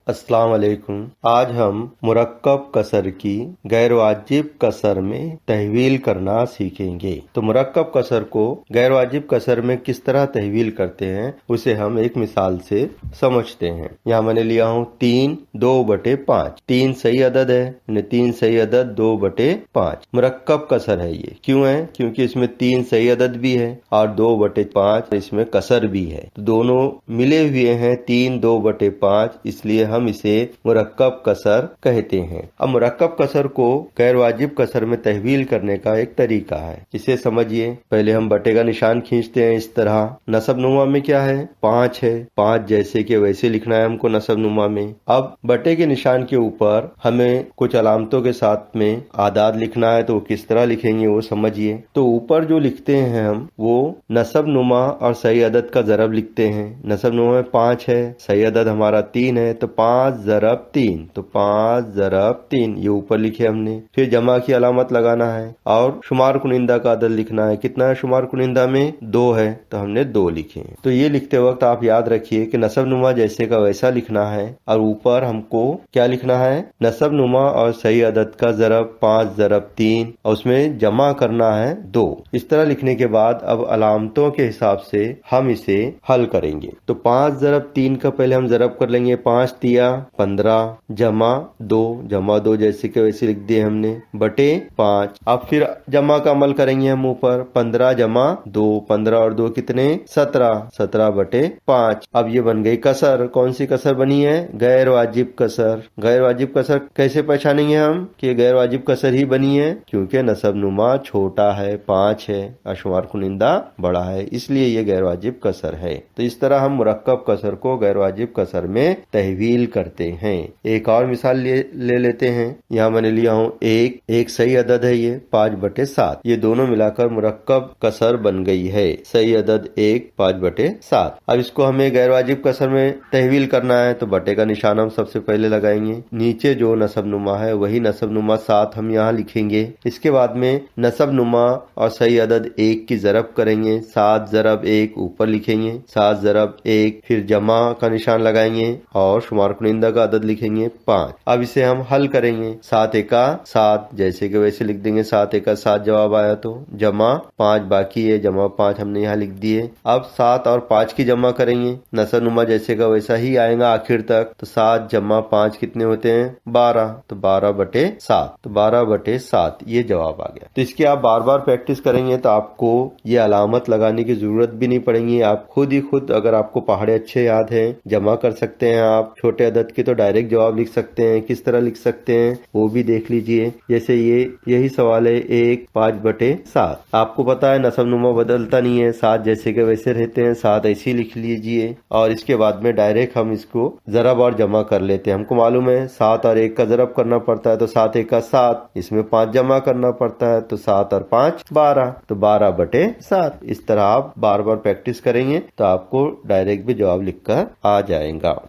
अस्सलाम वालेकुम। आज हम मुरक्कब कसर की गैर वाजिब कसर में तहवील करना सीखेंगे। तो मुरक्कब कसर को गैर वाजिब कसर में किस तरह तहवील करते हैं उसे हम एक मिसाल से समझते हैं। यहाँ मैंने लिया हूँ 3 2/5। 3 सही अदद है, 3 सही अदद 2/5 मुरक्कब कसर है। ये क्यों है? क्योंकि इसमें 3 सही अदद भी है और 2/5 इसमें कसर भी है। तो दोनों मिले हुए हैं 3 2/5, इसलिए हम इसे मुरक्कब कसर कहते हैं। अब मुरक्कब कसर को गैर वाजिब कसर में तहवील करने का एक तरीका है, इसे समझिए। पहले हम बटे का निशान खींचते हैं इस तरह। नसब नुमा में क्या है? 5 है। 5 जैसे के वैसे लिखना है हमको नसब नुमा में। अब बटे के निशान के ऊपर हमें कुछ अलामतों के साथ में आदाद लिखना है, तो वो किस तरह लिखेंगे वो समझिए। तो ऊपर जो लिखते हैं हम वो नसब नुमा और सही अदद का ज़रब लिखते हैं। नसब नुमा में 5 है, सही अदद हमारा 3 है, तो 5 ज़रब 3, तो 5 ज़रब 3 ये ऊपर लिखे हमने। फिर जमा की अलामत लगाना है और शुमार कुनिंदा का अदद लिखना है। कितना है शुमार कुनिंदा में? 2 है, तो हमने 2 लिखे। तो ये लिखते वक्त आप याद रखिए कि नसब नुमा जैसे का वैसा लिखना है और ऊपर हमको क्या लिखना है? नसब नुमा और सही अदद का ज़रब 5 ज़रब 3 और उसमें जमा करना है 2। इस तरह लिखने के बाद अब अलामतों के हिसाब से हम इसे हल करेंगे। तो 5 ज़रब 3 का पहले हम ज़रब कर लेंगे। 5 तिया 15 जमा 2 जैसे के वैसे लिख दिए हमने बटे 5। अब फिर जमा का अमल करेंगे हम ऊपर। 15 जमा 2, 15 और 2 कितने? 17, 17 बटे 5। अब ये बन गई कसर। कौन सी कसर बनी है? गैर वाजिब कसर। गैर वाजिब कसर कैसे पहचानेंगे हम कि गैर वाजिब कसर ही बनी है? क्योंकि नसब नुमा छोटा है, 5 है, शुमार कुनिंदा बड़ा है, इसलिए ये गैर वाजिब कसर है। तो इस तरह हम मुरक्कब कसर को गैर वाजिब कसर में तहवील करते हैं। एक और मिसाल ले लेते हैं। यहाँ मैंने लिया हूँ एक सही अदद है, ये 5/7। ये दोनों मिलाकर मुरक्कब कसर बन गई है। सही अदद 1 5/7। अब इसको हमें गैर वाजिब कसर में तहवील करना है, तो बटे का निशान हम सबसे पहले लगाएंगे। नीचे जो नसब नुमा है वही नसब नुमा 7 हम यहाँ लिखेंगे। इसके बाद में नसब नुमा और सही अदद 1 की ज़रब करेंगे। 7 ज़रब 1 ऊपर लिखेंगे, 7 ज़रब 1। फिर जमा का निशान लगाएंगे और शुमार कुनिंदा का अदद लिखेंगे 5। अब इसे हम हल करेंगे। 7 एका 7 जैसे के वैसे लिख देंगे। 7 एका 7 जवाब आया, तो जमा 5 बाकी है, जमा 5 हमने यहाँ लिख दिए। अब 7 और 5 की जमा करेंगे। नसब नुमा जैसे का वैसा ही आएगा आखिर तक। तो 7 जमा 5 कितने होते हैं? 12, तो 12/7, तो 12/7 ये जवाब आ गया। तो इसकी आप बार बार प्रैक्टिस करेंगे तो आपको ये अलामत लगाने की जरूरत भी नहीं पड़ेगी। आप खुद ही खुद, अगर आपको पहाड़े अच्छे याद हैं, जमा कर सकते हैं। आप छोटे अदद के तो डायरेक्ट जवाब लिख सकते हैं। किस तरह लिख सकते हैं वो भी देख लीजिए। जैसे यही सवाल है 1 5/7। आपको पता है नसब नुमा बदलता नहीं है, 7 जैसे के वैसे रहते हैं, 7 ऐसे ही लिख लीजिए। और इसके बाद में डायरेक्ट हम इसको ज़रब और जमा कर लेते हैं। हमको मालूम है 7 और 1 का ज़रब करना पड़ता है, तो 7 एका 7, इसमें 5 जमा करना पड़ता है, तो 7 और 5 12, तो 12/7। इस तरह आप बार बार प्रैक्टिस करेंगे तो आपको डायरेक्ट भी जवाब लिखकर आ जाएगा।